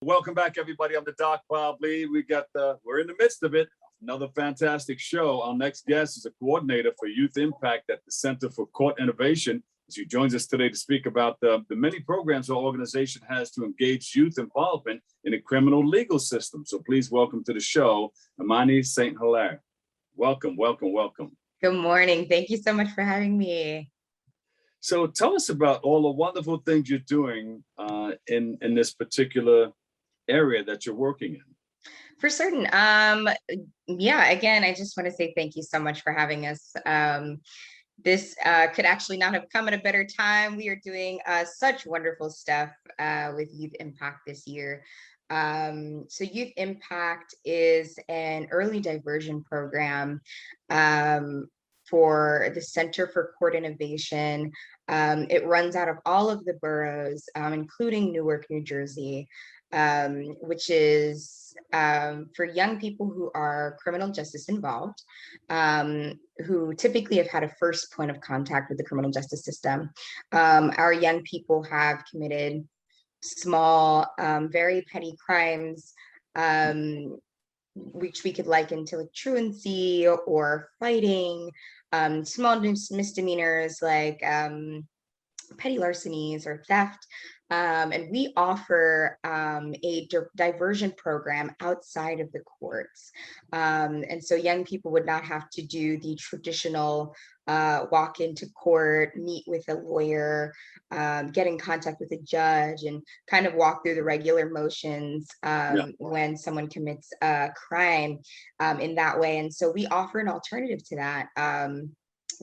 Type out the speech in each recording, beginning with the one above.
Welcome back, everybody. I'm the Doc Powell. We're in the midst of it. Another fantastic show. Our next guest is a coordinator for Youth Impact at the Center for Court Innovation. She joins us today to speak about the many programs our organization has to engage youth involvement in the criminal legal system. So please welcome to the show, Imani St. Hilaire. Welcome. Good morning. Thank you so much for having me. So tell us about all the wonderful things you're doing in this particular area that you're working in. For certain. Again, I just want to say thank you so much for having us. This could actually not have come at a better time. We are doing such wonderful stuff with Youth Impact this year. So Youth Impact is an early diversion program for the Center for Court Innovation. It runs out of all of the boroughs, including Newark, New Jersey, which is for young people who are criminal justice involved, who typically have had a first point of contact with the criminal justice system. Our young people have committed small, very petty crimes, which we could liken to like truancy or fighting, small misdemeanors like petty larcenies or theft. And we offer a diversion program outside of the courts. And so young people would not have to do the traditional walk into court, meet with a lawyer, get in contact with a judge, and kind of walk through the regular motions when someone commits a crime in that way. And so we offer an alternative to that.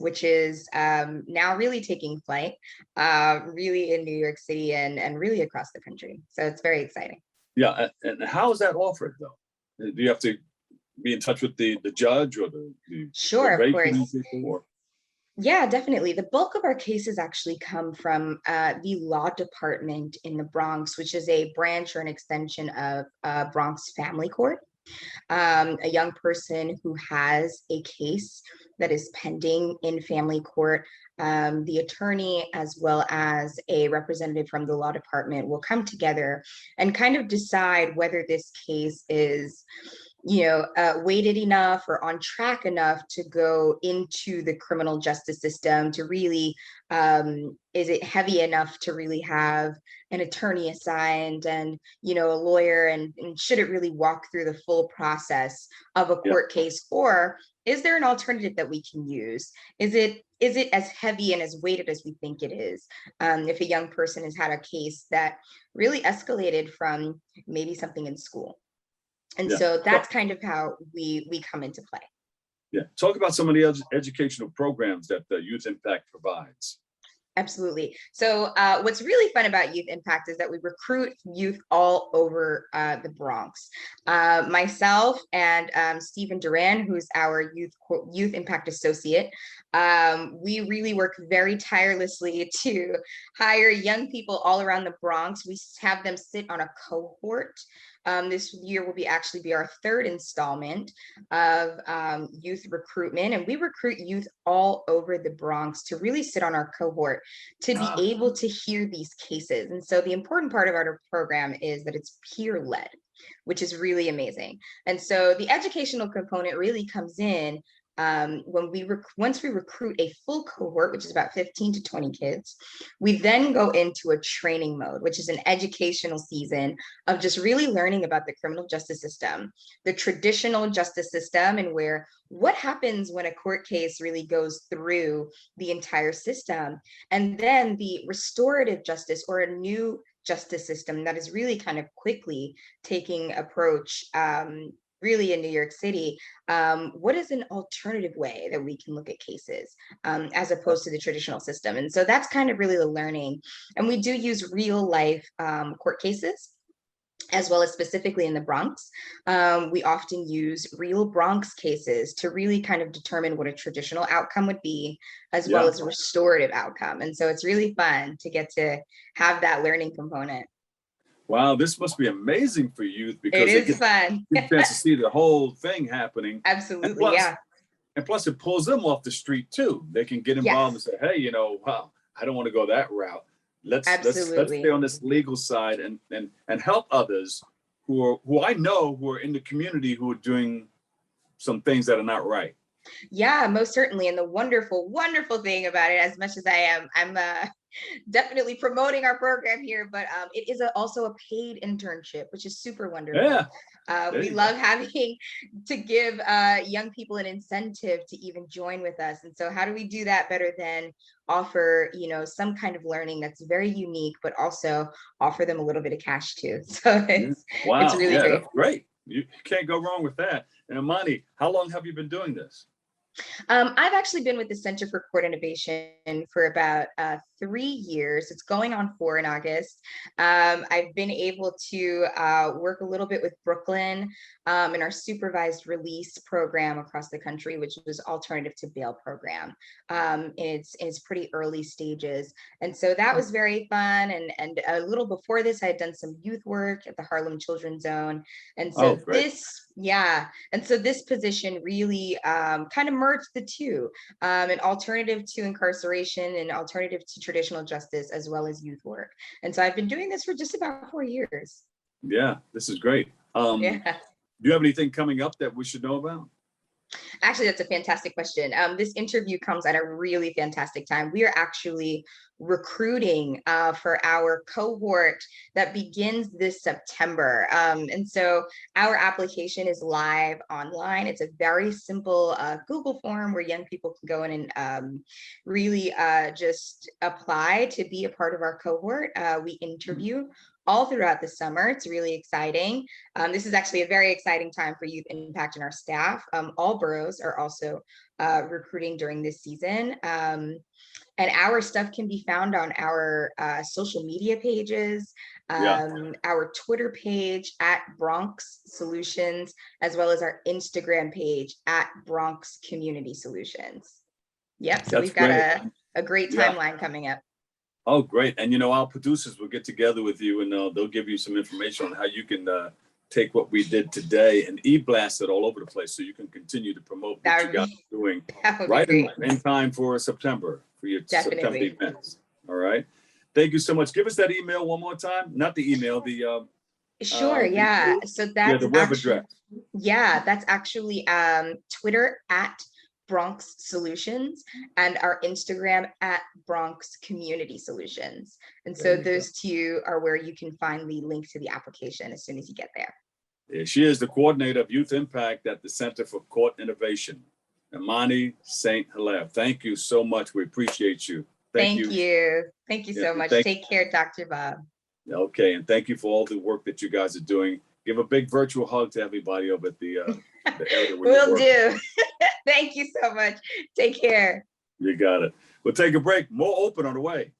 Which is now really taking flight, really in New York City and really across the country. So it's very exciting. Yeah, and how is that offered though? Do you have to be in touch with the judge or the Sure, of course. Or? Yeah, definitely. The bulk of our cases actually come from the law department in the Bronx, which is a branch or an extension of Bronx Family Court. A young person who has a case that is pending in family court, the attorney as well as a representative from the law department will come together and kind of decide whether this case is weighted enough or on track enough to go into the criminal justice system to really, is it heavy enough to really have an attorney assigned and, a lawyer, and should it really walk through the full process of a court case, or is there an alternative that we can use? Is it as heavy and as weighted as we think it is? If a young person has had a case that really escalated from maybe something in school. And so that's kind of how we come into play. Yeah, talk about some of the educational programs that the Youth Impact provides. Absolutely. So what's really fun about Youth Impact is that we recruit youth all over the Bronx. Myself and Stephen Duran, who's our Youth Impact Associate, we really work very tirelessly to hire young people all around the Bronx. We have them sit on a cohort. This year will actually be our third installment of youth recruitment, and we recruit youth all over the Bronx to really sit on our cohort to be able to hear these cases. And so the important part of our program is that it's peer-led, which is really amazing. And so the educational component really comes in once we recruit a full cohort, which is about 15 to 20 kids. We then go into a training mode, which is an educational season of just really learning about the criminal justice system, the traditional justice system, and what happens when a court case really goes through the entire system, and then the restorative justice, or a new justice system that is really kind of quickly taking approach really in New York City. What is an alternative way that we can look at cases as opposed to the traditional system? And so that's kind of really the learning. And we do use real life court cases, as well as specifically in the Bronx. We often use real Bronx cases to really kind of determine what a traditional outcome would be, as well as a restorative outcome. And so it's really fun to get to have that learning component. Wow, this must be amazing for youth because it is fun. You get a chance to see the whole thing happening. Absolutely, And plus it pulls them off the street too. They can get involved and say, hey, wow, I don't want to go that route. let's stay on this legal side and help others who I know who are in the community who are doing some things that are not right. Yeah, most certainly. And the wonderful, wonderful thing about it, as much as I'm definitely promoting our program here, but it is also a paid internship, which is super wonderful. Yeah. We love having to give young people an incentive to even join with us. And so how do we do that better than offer, some kind of learning that's very unique, but also offer them a little bit of cash too. So it's really great. That's great. You can't go wrong with that. And Imani, how long have you been doing this? I've actually been with the Center for Court Innovation for about 3 years. It's going on 4 in August. I've been able to work a little bit with Brooklyn in our supervised release program across the country, which was alternative to bail program. In its pretty early stages. And so that was very fun. And a little before this, I had done some youth work at the Harlem Children's Zone. And so this position really kind of merged the two, an alternative to incarceration and alternative to traditional justice, as well as youth work. And so I've been doing this for just about 4 years. Yeah, this is great. Do you have anything coming up that we should know about? Actually, that's a fantastic question. This interview comes at a really fantastic time. We are actually recruiting for our cohort that begins this September. And so our application is live online. It's a very simple Google form where young people can go in and really just apply to be a part of our cohort. We interview all throughout the summer. It's really exciting. This is actually a very exciting time for Youth Impact and our staff. All boroughs are also recruiting during this season. And our stuff can be found on our social media pages, our Twitter page at Bronx Solutions, as well as our Instagram page at Bronx Community Solutions. Yep, so we've got a great timeline coming up. Oh, great. And, our producers will get together with you and they'll give you some information on how you can take what we did today and e-blast it all over the place so you can continue to promote what you guys are doing right in time for September, for your September events. All right. Thank you so much. Give us that email one more time. Not the email, Sure, so that's the web address. Yeah, that's actually Twitter at Bronx Solutions and our Instagram at Bronx Community Solutions. And so those two are where you can find the link to the application as soon as you get there. Yeah, she is the coordinator of Youth Impact at the Center for Court Innovation, Imani St. Hilaire. Thank you so much. We appreciate you. Thank you. Thank you so much. Take care, Dr. Bob. Okay, and thank you for all the work that you guys are doing. Give a big virtual hug to everybody over at the area. Will do. Thank you so much. Take care. You got it. We'll take a break. More open on the way.